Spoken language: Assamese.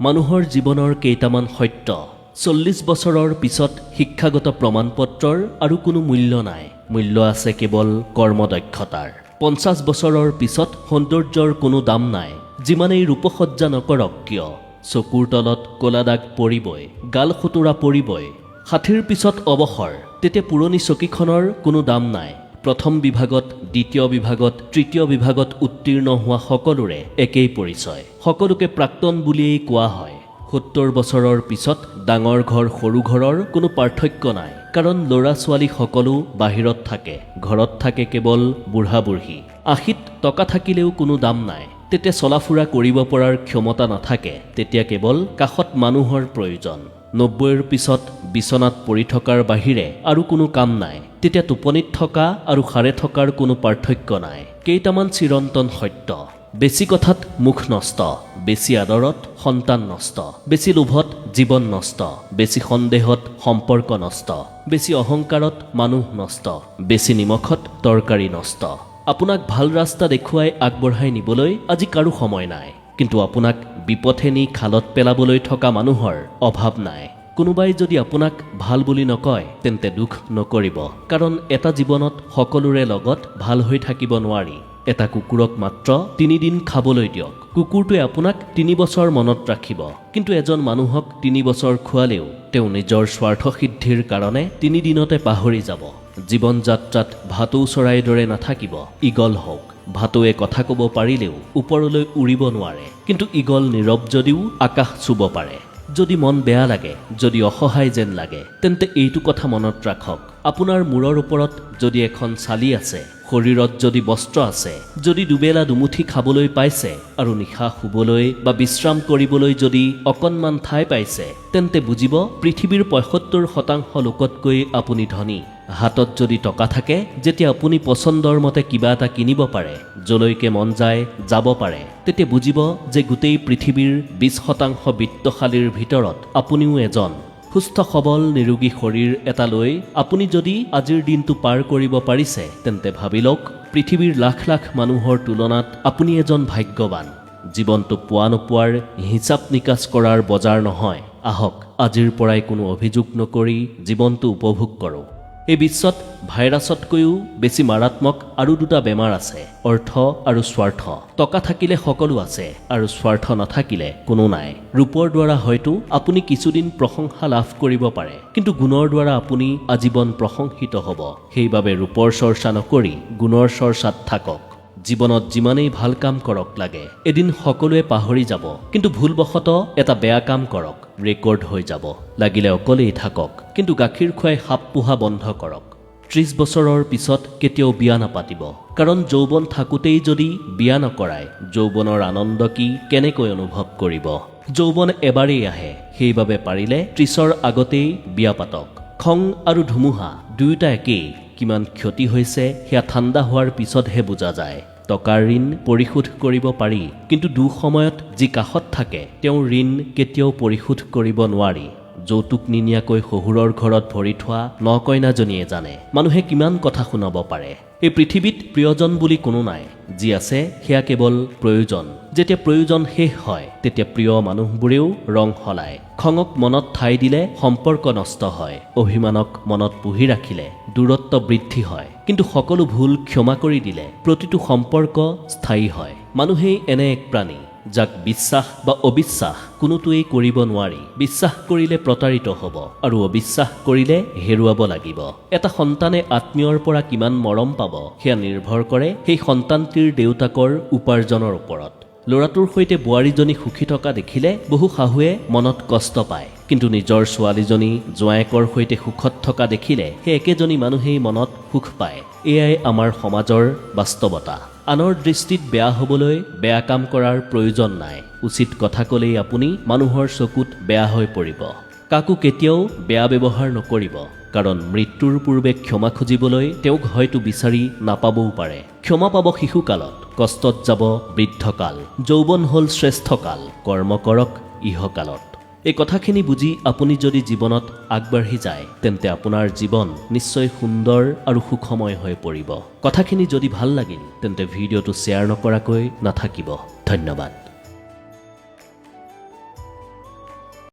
মানুহৰ জীৱনৰ কেইটামান সত্য 40 বছৰৰ পিছত শিক্ষাগত প্ৰমাণপত্ৰৰ আৰু কোনো মূল্য নাই। মূল্য আছে কেৱল কৰ্মদক্ষতাৰ। 50 বছৰৰ পিছত সৌন্দৰ্যৰ কোনো দাম নাই। যিমানেই ৰূপসজ্জা নকৰক কিয় চকুৰ তলত ক'লা দাগ পৰিবই, গাল খুতুৰা পৰিবই। 60ৰ পিছত অৱসৰ, তেতিয়া পুৰণি চকীখনৰ কোনো দাম নাই। প্ৰথম বিভাগত, দ্বিতীয় বিভাগত, তৃতীয় বিভাগত উত্তীৰ্ণ হোৱা সকলোৰে একেই পৰিচয়। সকলোকে প্ৰাক্তন বুলিয়েই কোৱা হয়। 70 বছৰৰ পিছত ডাঙৰ ঘৰ সৰু ঘৰৰ কোনো পাৰ্থক্য নাই, কাৰণ ল'ৰা ছোৱালী সকলো বাহিৰত থাকে, ঘৰত থাকে কেৱল বুঢ়া বুঢ়ী। 80ত টকা থাকিলেও কোনো দাম নাই। তেতিয়া চলাফুৰা কৰিব পৰাৰ ক্ষমতা নাথাকে, তেতিয়া কেৱল কাষত মানুহৰ প্ৰয়োজন। 90ৰ পিছত বিচনাত পৰি থকাৰ বাহিৰে আৰু কোনো কাম নাই। তেতিয়া টোপনিত থকা আৰু সাৰে থকাৰ কোনো পাৰ্থক্য নাই। কেইটামান চিৰন্তন সত্য: বেছি কথাত মুখ নষ্ট, বেছি আদৰত সন্তান নষ্ট, বেছি লোভত জীৱন নষ্ট, বেছি সন্দেহত সম্পৰ্ক নষ্ট, বেছি অহংকাৰত মানুহ নষ্ট, বেছি নিমখত তৰকাৰী নষ্ট। আপোনাক ভাল ৰাস্তা দেখুৱাই আগবঢ়াই নিবলৈ আজি কাৰো সময় নাই, কিন্তু আপোনাক বিপথে নি খালত পেলাবলৈ থকা মানুহৰ অভাৱ নাই। কোনোবাই যদি আপোনাক ভাল বুলি নকয় তেন্তে দুখ নকৰিব, কাৰণ এটা জীৱনত সকলোৰে লগত ভাল হৈ থাকিব নোৱাৰি। এটা কুকুৰক মাত্ৰ 3 দিন খাবলৈ দিয়ক, কুকুৰটোৱে আপোনাক 3 বছৰ মনত ৰাখিব। কিন্তু এজন মানুহক 3 বছৰ খোৱালেও তেওঁ নিজৰ স্বাৰ্থ সিদ্ধিৰ কাৰণে 3 দিনতে পাহৰি যাব। জীৱন যাত্ৰাত ভাটৌ চৰাইৰ দৰে নাথাকিব। ঈগল হওক, ভাটৌৱে কথা ক'ব পাৰিলেও ওপৰলৈ উৰিব নোৱাৰে, কিন্তু ঈগল নীৰৱ যদিও আকাশ চুব পাৰে। যদি মন বেয়া লাগে, যদি অসহায় যেন লাগে, তেন্তে এইটো কথা মনত ৰাখক: আপোনাৰ মূৰৰ ওপৰত যদি এখন চালি আছে, শৰীৰত যদি বস্ত্ৰ আছে, যদি দুবেলা দুমুঠি খাবলৈ পাইছে আৰু নিশা শুবলৈ বা বিশ্ৰাম কৰিবলৈ যদি অকণমান ঠাই পাইছে, তেন্তে বুজিব পৃথিৱীৰ 75% লোকতকৈ আপুনি ধনী। হাতত যদি টকা থাকে, যেতিয়া আপুনি পচন্দৰ মতে কিবা এটা কিনিব পাৰে, যলৈকে মন যায় যাব পাৰে, তেতিয়া বুজিব যে গোটেই পৃথিৱীৰ 20% বিত্তশালীৰ ভিতৰত আপুনিও এজন। সুস্থ সবল নিৰোগী শৰীৰ এটা লৈ আপুনি যদি আজিৰ দিনটো পাৰ কৰিব পাৰিছে, তেন্তে ভাবি লওক পৃথিৱীৰ লাখ লাখ মানুহৰ তুলনাত আপুনি এজন ভাগ্যৱান। জীৱনটো পোৱা নোপোৱাৰ হিচাপ নিকাচ কৰাৰ বজাৰ নহয়। আহক আজিৰ পৰাই কোনো অভিযোগ নকৰি জীৱনটো উপভোগ কৰোঁ। এই বিশ্বত ভাইৰাছতকৈও বেছি মাৰাত্মক আৰু 2টা বেমাৰ আছে: অৰ্থ আৰু স্বাৰ্থ। টকা থাকিলে সকলো আছে আৰু স্বাৰ্থ নাথাকিলে কোনো নাই। ৰূপৰ দ্বাৰা হয়তো আপুনি কিছুদিন প্ৰশংসা লাভ কৰিব পাৰে, কিন্তু গুণৰ দ্বাৰা আপুনি আজীৱন প্ৰশংসিত হ'ব। সেইবাবে ৰূপৰ চৰ্চা নকৰি গুণৰ চৰ্চাত থাকক। জীৱনত যিমানেই ভাল কাম কৰক লাগে, এদিন সকলোৱে পাহৰি যাব, কিন্তু ভুলবশতঃ এটা বেয়া কাম কৰক, ৰেকৰ্ড হৈ যাব। লাগিলে অকলেই থাকক, কিন্তু গাখীৰ খুৱাই সাপ পোহা বন্ধ কৰক। 30 বছৰৰ পিছত কেতিয়াও বিয়া নাপাতিব, কাৰণ যৌৱন থাকোঁতেই যদি বিয়া নকৰায়, যৌৱনৰ আনন্দ কি কেনেকৈ অনুভৱ কৰিব? যৌৱন এবাৰেই আহে, সেইবাবে পাৰিলে 30ৰ আগতেই বিয়া পাতক। খং আৰু ধুমুহা দুয়োটা একেই। কিমান ক্ষতি হৈছে সেয়া ঠাণ্ডা হোৱাৰ পিছতহে বুজা যায়। টকাৰ ঋণ পৰিশোধ কৰিব পাৰি, কিন্তু দুঃসময়ত যি কাষত থাকে তেওঁৰ ঋণ কেতিয়াও পৰিশোধ কৰিব নোৱাৰি। যৌতুক নিনিয়াকৈ শহুৰৰ ঘৰত ভৰি থোৱা নকইনাজনীয়ে জানে মানুহে কিমান কথা শুনাব পাৰে। এই পৃথিৱীত প্ৰিয়জন বুলি কোনো নাই, যি আছে সেয়া কেৱল প্ৰয়োজন। যেতিয়া প্ৰয়োজন শেষ হয়, তেতিয়া প্ৰিয় মানুহবোৰেও ৰং সলায়। খঙক মনত ঠাই দিলে সম্পৰ্ক নষ্ট হয়, অভিমানক মনত পুহি ৰাখিলে দূৰত্ব বৃদ্ধি হয়, কিন্তু সকলো ভুল ক্ষমা কৰি দিলে প্ৰতিটো সম্পৰ্ক স্থায়ী হয়। মানুহেই এনে এক প্ৰাণী যাক বিশ্বাস বা অবিশ্বাস কোনোটোৱেই কৰিব নোৱাৰি। বিশ্বাস কৰিলে প্ৰতাৰিত হ'ব আৰু অবিশ্বাস কৰিলে হেৰুৱাব লাগিব। এটা সন্তানে আত্মীয়ৰ পৰা কিমান মৰম পাব সেয়া নিৰ্ভৰ কৰে সেই সন্তানটিৰ দেউতাকৰ উপাৰ্জনৰ ওপৰত। ল'ৰাটোৰ সৈতে বোৱাৰীজনী সুখী থকা দেখিলে বহু শাহুৱে মনত কষ্ট পায়, কিন্তু নিজৰ ছোৱালীজনী জোঁৱায়েকৰ সৈতে সুখত থকা দেখিলে সেই একেজনী মানুহেই মনত সুখ পায়। এয়াই আমাৰ সমাজৰ বাস্তৱতা। আনৰ দৃষ্টিত বেয়া হ'বলৈ বেয়া কাম কৰাৰ প্ৰয়োজন নাই। উচিত কথা ক'লেই আপুনি মানুহৰ চকুত বেয়া হৈ পৰিব। কাকো কেতিয়াও বেয়া ব্যৱহাৰ নকৰিব, কাৰণ মৃত্যুৰ পূৰ্বে ক্ষমা খুজিবলৈ তেওঁক হয়তো বিচাৰি নাপাবও পাৰে। ক্ষমা পাব শিশুকালত, কষ্টত যাব বৃদ্ধকাল, যৌৱন হ'ল শ্ৰেষ্ঠকাল, কৰ্ম কৰক ইহকালত। এই কথাখিনি বুজি আপুনি যদি জীৱনত আগবাঢ়ি যায়, তেন্তে আপোনাৰ জীৱন নিশ্চয় সুন্দৰ আৰু সুখময় হৈ পৰিব। কথাখিনি যদি ভাল লাগিল তেন্তে ভিডিঅ'টো শ্বেয়াৰ নকৰাকৈ নাথাকিব। ধন্যবাদ।